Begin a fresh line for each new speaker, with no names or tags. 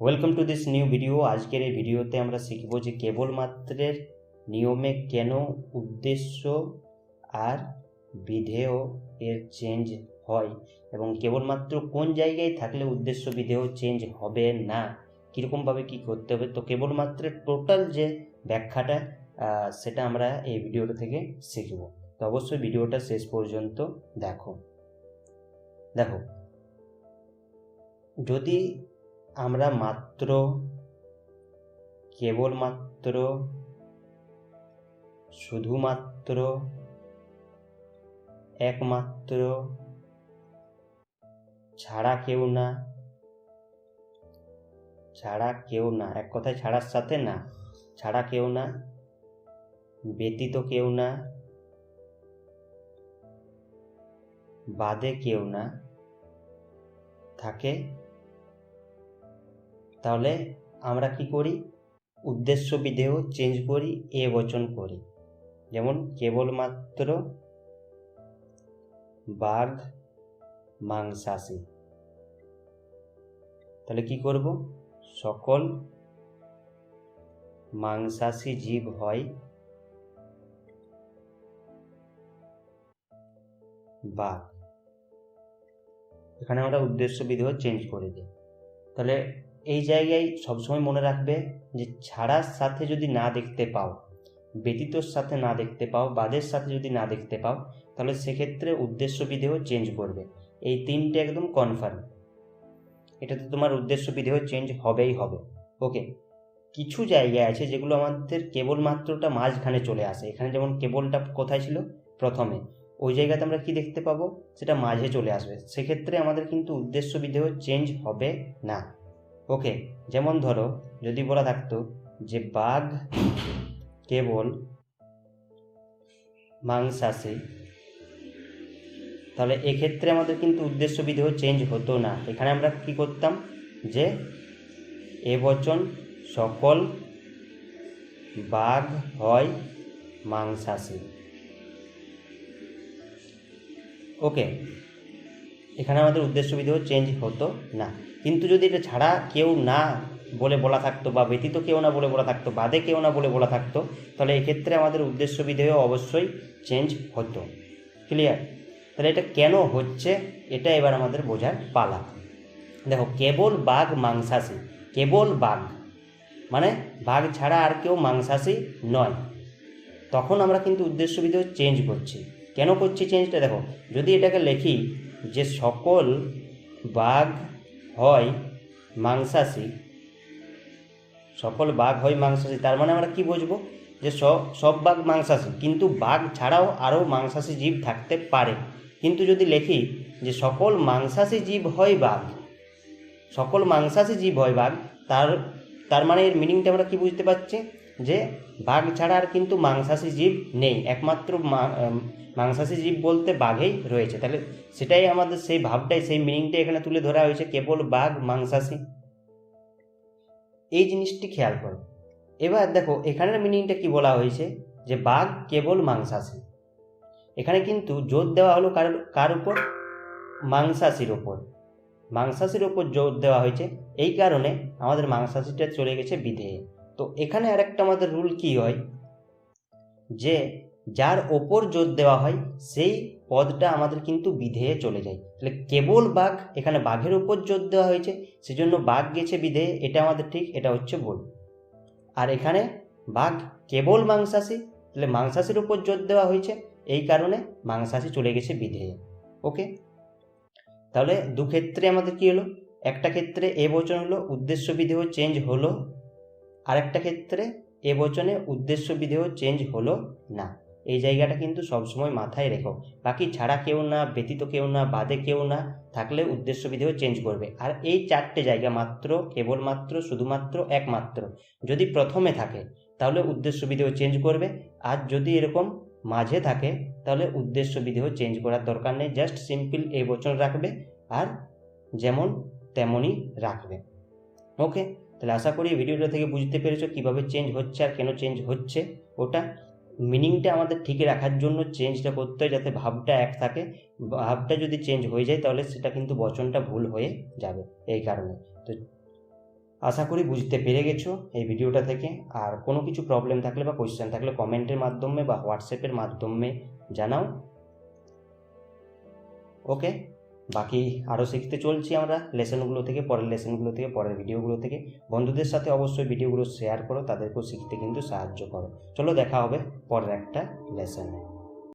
Welcome to this new video. আজকের এই ভিডিওতে আমরা শিখব যে কেবলমাত্রের নিয়মে কেন উদ্দেশ্য আর বিধেয় এর চেঞ্জ হয় এবং কেবলমাত্র কোন জায়গায় থাকলে উদ্দেশ্য বিধেয় চেঞ্জ হবে না, কীরকমভাবে কী করতে হবে। তো কেবলমাত্রের টোটাল যে ব্যাখ্যাটা সেটা আমরা এই ভিডিওটা থেকে শিখব। তো অবশ্যই ভিডিওটা শেষ পর্যন্ত দেখো। যদি আমরা কেবলমাত্র শুধুমাত্র একমাত্র ছাড়া কেউ না, এক কথায় ছাড়ার সাথে না, ছাড়া কেউ না, ব্যতীত কেউ না, বাদে কেউ না থাকে, তাহলে আমরা কি করি? উদ্দেশ্য বিধেয় চেঞ্জ করি, এ বচন করি। যেমন কেবলমাত্র বাঘ মাংসাশী, তাহলে কি করব? সকল মাংসাশী জীব হয় বাঘ। এখানে আমরা উদ্দেশ্য বিধেয় চেঞ্জ করে দিই। তাহলে এই জায়গায় সবসময় মনে রাখবে যে ছাড়ার সাথে যদি না দেখতে পাও, ব্যতীতর সাথে না দেখতে পাও, বাদের সাথে যদি না দেখতে পাও, তাহলে সেক্ষেত্রে উদ্দেশ্য বিধেয় চেঞ্জ করবে। এই তিনটে একদম কনফার্ম, এটাতে তোমার উদ্দেশ্য বিধেয় চেঞ্জ হবেই হবে। ওকে, কিছু জায়গায় আছে যেগুলো আমাদের কেবলমাত্রটা মাঝখানে চলে আসে। এখানে যেমন কেবলটা কোথায় ছিল? প্রথমে। ওই জায়গাতে আমরা কি দেখতে পাবো? সেটা মাঝে চলে আসবে। সেক্ষেত্রে আমাদের কিন্তু উদ্দেশ্য বিধেয় চেঞ্জ হবে না। ওকে, যেমন ধরো যদি বলা থাকতো যে বাঘ কেবল মাংসাশী, তাহলে এক্ষেত্রে আমাদের কিন্তু উদ্দেশ্য বিধেয় চেঞ্জ হতো না। এখানে আমরা কি করতাম? যে এ বচন সকল বাঘ হয় মাংসাশী। ওকে, এখানে আমাদের উদ্দেশ্য বিধেয় চেঞ্জ হতো না। কিন্তু যদি এটা ছাড়া কেউ না বলে বলা থাকতো, বা ব্যতীত কেউ না বলে বলা থাকতো, বাদে কেউ না বলে বলা থাকতো, তাহলে এক্ষেত্রে আমাদের উদ্দেশ্য বিধেয় অবশ্যই চেঞ্জ হতো। ক্লিয়ার? তাহলে এটা কেন হচ্ছে, এটা এবার আমাদের বোঝার পালা। দেখো, কেবল বাঘ মাংসাশী, কেবল বাঘ মানে বাঘ ছাড়া আর কেউ মাংসাশী নয়। তখন আমরা কিন্তু উদ্দেশ্য বিধেয় চেঞ্জ করছি। কেন করছি চেঞ্জটা? দেখো, যদি এটাকে লিখি যে সকল বাঘ হয় মাংসাশী, সকল বাঘ হয় মাংসাশী, তার মানে আমরা কি বুঝবো? যে সব বাঘ মাংসাশী, কিন্তু বাঘ ছাড়াও আরও মাংসাশী জীব থাকতে পারে। কিন্তু যদি লিখি যে সকল মাংসাশী জীব হয় বাঘ, সকল মাংসাশী জীব হয় বাঘ, তার মানে এর মিনিংটা আমরা কি বুঝতে পারছি? যে বাঘ ছাড়া আর কিন্তু মাংসাশী জীব নেই, একমাত্র মাংসাশী জীব বলতে বাঘেই রয়েছে। তাহলে সেটাই আমাদের সেই ভাবটাই, সেই মিনিংটাই এখানে তুলে ধরা হয়েছে, কেবল বাঘ মাংসাশী। এই জিনিসটি খেয়াল করো। এবার দেখো এখানের মিনিংটা কি বলা হয়েছে, যে বাঘ কেবল মাংসাশী। এখানে কিন্তু জোর দেওয়া হলো কার উপর? মাংসাশীর ওপর। মাংসাশীর ওপর জোর দেওয়া হয়েছে, এই কারণে আমাদের মাংসাশীটা চলে গেছে বিধেয়ে। তো এখানে আরেকটা আমাদের রুল কি হয়, যে যার ওপর জোর দেওয়া হয় সেই পদটা আমাদের কিন্তু বিধেয়ে চলে যায়। তাহলে কেবল বাঘ, এখানে বাঘের ওপর জোর দেওয়া হয়েছে, সেজন্য বাঘ গেছে বিধেয়ে, এটা আমাদের ঠিক, এটা হচ্ছে ভুল। আর এখানে বাঘ কেবল মাংসাশী, তাহলে মাংসাশীর ওপর জোর দেওয়া হয়েছে, এই কারণে মাংসাশী চলে গেছে বিধেয়ে। ওকে, তাহলে দু ক্ষেত্রে আমাদের কি হলো? একটা ক্ষেত্রে এ বচন হলো, উদ্দেশ্য বিধেয় চেঞ্জ হলো, আরেকটা ক্ষেত্রে এ বচনে উদ্দেশ্য বিধেয় চেঞ্জ হলো না। এই জায়গাটা কিন্তু সবসময় মাথায় রেখো। বাকি ছাড়া কেউ না, ব্যতীত কেউ না, বাদে কেউ না থাকলে উদ্দেশ্য বিধেয় চেঞ্জ করবে। আর এই চারটে জায়গা মাত্র, কেবলমাত্র, শুধুমাত্র, একমাত্র যদি প্রথমে থাকে তাহলে উদ্দেশ্য বিধেয় চেঞ্জ করবে। আর যদি এরকম মাঝে থাকে তাহলে উদ্দেশ্য বিধেয় চেঞ্জ করার দরকার নেই, জাস্ট সিম্পল এই বচন রাখবে আর যেমন তেমনই রাখবে। ওকে, তাহলে আশা করি ভিডিওটা থেকে বুঝতে পেরেছো কীভাবে চেঞ্জ হচ্ছে আর কেন চেঞ্জ হচ্ছে। ওটা মিনিংটা আমাদের ঠিক রাখার জন্য চেঞ্জটা করতে হয়, যাতে ভাবটা এক থাকে। ভাবটা যদি চেঞ্জ হয়ে যায় তাহলে সেটা কিন্তু বচনটা ভুল হয়ে যাবে, এই কারণে। তো আশা করি বুঝতে পেরে গেছো এই ভিডিওটা থেকে। আর কোনো কিছু প্রবলেম থাকলে বা কোয়েশ্চেন থাকলে কমেন্টের মাধ্যমে বা হোয়াটসঅ্যাপের মাধ্যমে জানাও। ওকে, বাকি আরও শিখতে চলছি আমরা লেসনগুলো থেকে, পরের লেসনগুলো থেকে, পরের ভিডিওগুলো থেকে। বন্ধুদের সাথে অবশ্যই ভিডিওগুলো শেয়ার করো, তাদেরকেও শিখতে কিন্তু সাহায্য করো। চলো দেখা হবে পরের একটা লেসনে।